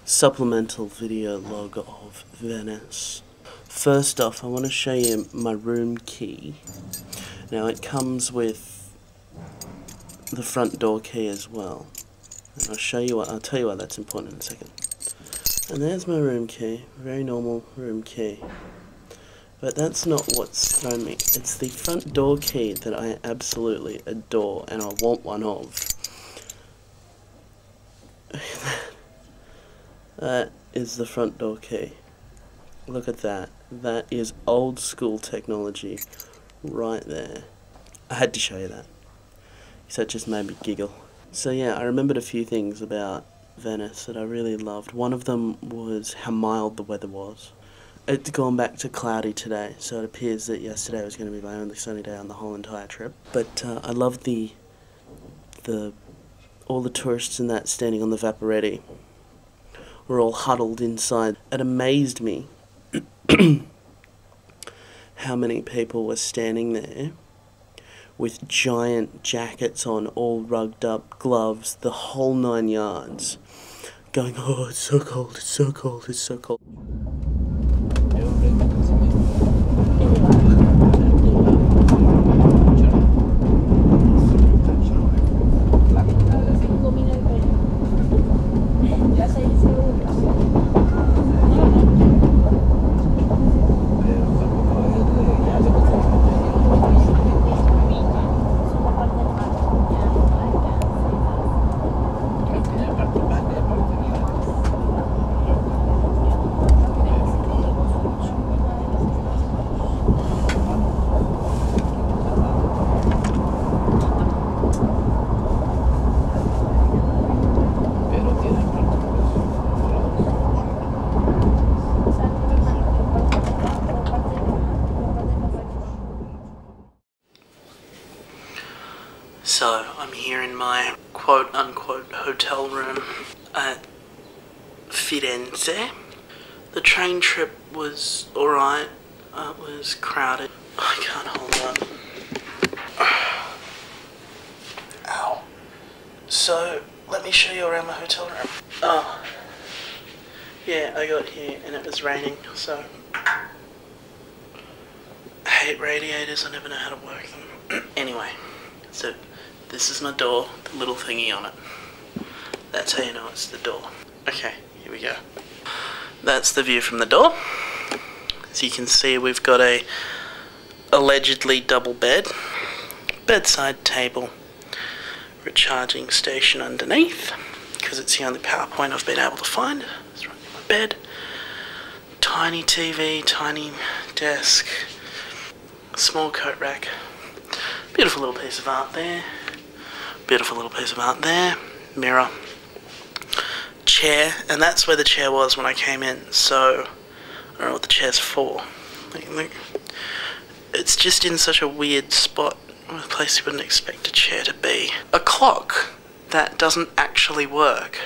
supplemental video log of Venice. First off, I want to show you my room key. Now it comes with the front door key as well. And I'll tell you why that's important in a second. And there's my room key, very normal room key. But that's not what's thrown me. It's the front door key that I absolutely adore and I want one of. That is the front door key. Look at that. That is old school technology right there. I had to show you that. So it just made me giggle. So yeah, I remembered a few things about Venice that I really loved. One of them was how mild the weather was. It's gone back to cloudy today, so it appears that yesterday was going to be my only sunny day on the whole entire trip. But I loved all the tourists in that standing on the Vaporetti were all huddled inside. It amazed me how many people were standing there with giant jackets on, all rugged up, gloves, the whole 9 yards, going, oh, it's so cold, it's so cold, it's so cold. So, I'm here in my quote-unquote hotel room at Firenze. The train trip was alright. It was crowded. I can't hold up. Ow. So, let me show you around my hotel room. Oh. Yeah, I got here and it was raining, so... I hate radiators, I never know how to work them. Anyway, so... this is my door, the little thingy on it. That's how you know it's the door. Okay, here we go. That's the view from the door. As you can see, we've got a allegedly double bed, bedside table, recharging station underneath, because it's the only PowerPoint I've been able to find. It's right near my bed. Tiny TV, tiny desk, small coat rack. Beautiful little piece of art there. Beautiful little piece of art there. Mirror. Chair. And that's where the chair was when I came in. So, I don't know what the chair's for. Look. It's just in such a weird spot. A place you wouldn't expect a chair to be. A clock that doesn't actually work.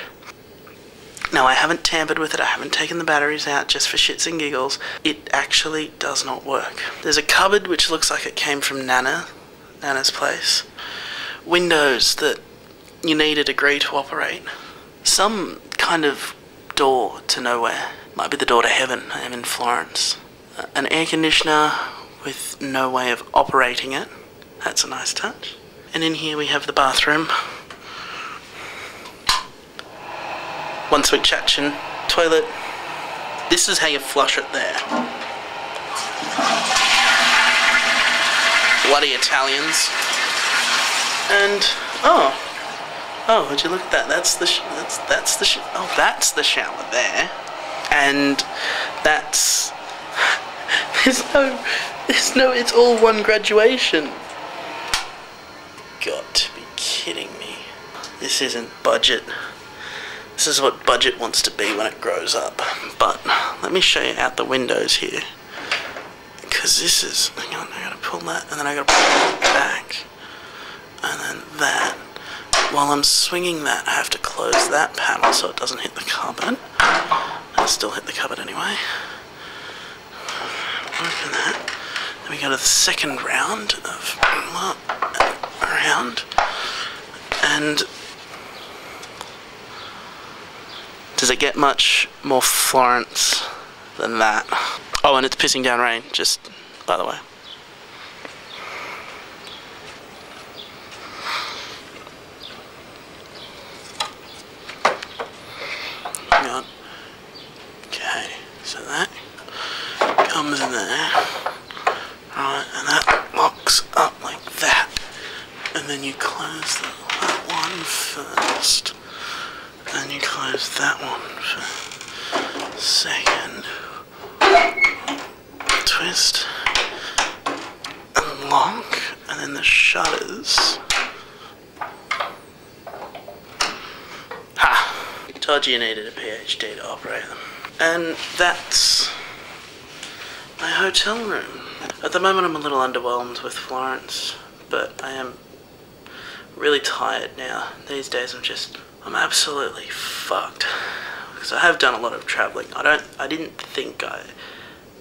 Now, I haven't tampered with it. I haven't taken the batteries out just for shits and giggles. It actually does not work. There's a cupboard which looks like it came from Nana's place. Windows that you need a degree to operate. Some kind of door to nowhere. Might be the door to heaven. I am in Florence. An air conditioner with no way of operating it. That's a nice touch. And in here we have the bathroom. One switch action. Toilet. This is how you flush it there. Bloody Italians. And oh, would you look at that? That's the shower there, and that's there's no. It's all one graduation. Got to be kidding me! This isn't budget. This is what budget wants to be when it grows up. But let me show you out the windows here, because this is. Hang on, I gotta pull that, and then I gotta pull it back. And then that. While I'm swinging that, I have to close that panel so it doesn't hit the cupboard. It'll still hit the cupboard anyway. Open that. Then we go to the second round of around. And Does it get much more Florence than that? Oh, and it's pissing down rain, just by the way. Hang on. Okay, so that comes in there. Right, and that locks up like that. And then you close that one first. And you close that one for second. Twist and lock, and then the shutters. Ha! Told you needed a PhD to operate them. And that's my hotel room. At the moment I'm a little underwhelmed with Florence, but I am really tired now. These days I'm absolutely fucked. Because I have done a lot of travelling. I didn't think I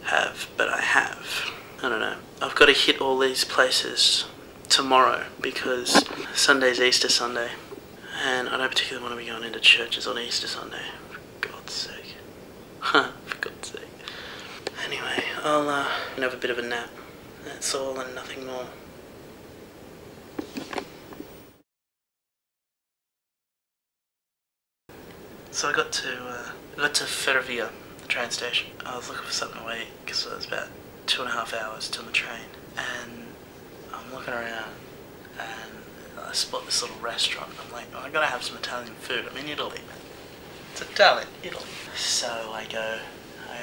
have, but I have. I don't know. I've got to hit all these places tomorrow because Sunday's Easter Sunday. And I don't particularly want to be going into churches on Easter Sunday. For God's sake. For God's sake. Anyway, I'll have a bit of a nap. That's all and nothing more. So I got to Ferrovia, the train station. I was looking for something to eat because it was about 2.5 hours till the train. And I'm looking around and I spot this little restaurant. I'm like, oh, I gotta have some Italian food. I'm in Italy, man. It's Italian, Italy. So I go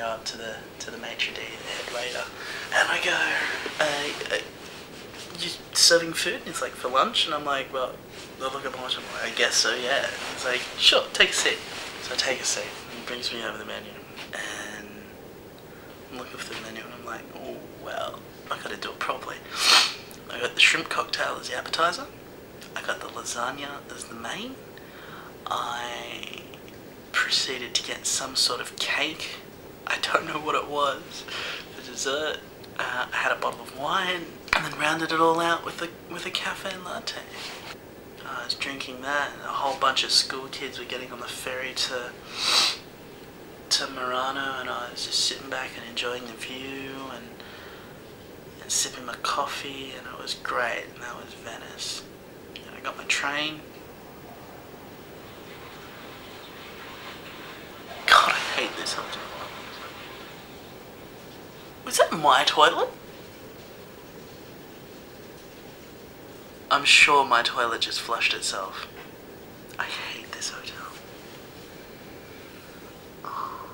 up to the maitre d', the head waiter, and I go, you serving food? And it's like, for lunch? And I'm like, well, I look at my watch, I'm like, I guess so, yeah. It's like, sure, take a seat. So I take a seat, and he brings me over the menu, and I'm looking for the menu, and I'm like, oh, well, I gotta do it properly. I got the shrimp cocktail as the appetizer, I got the lasagna as the main, I proceeded to get some sort of cake, I don't know what it was, for dessert. I had a bottle of wine, and then rounded it all out with a cafe latte. I was drinking that, and a whole bunch of school kids were getting on the ferry to Murano, and I was just sitting back and enjoying the view and sipping my coffee, and it was great. And that was Venice. And I got my train. God, I hate this hotel. Was that my toilet? I'm sure my toilet just flushed itself. I hate this hotel. Oh.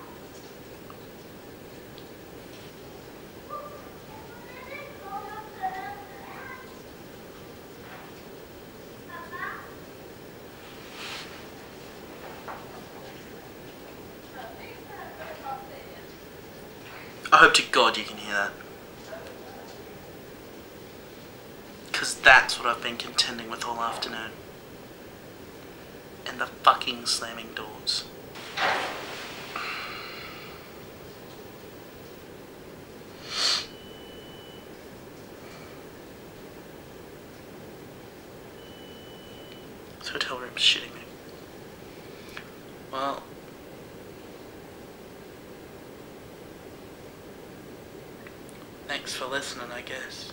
I hope to God you can hear that. Because that's what I've been contending with all afternoon. And the fucking slamming doors. This hotel room's shitting me. Well, thanks for listening, I guess.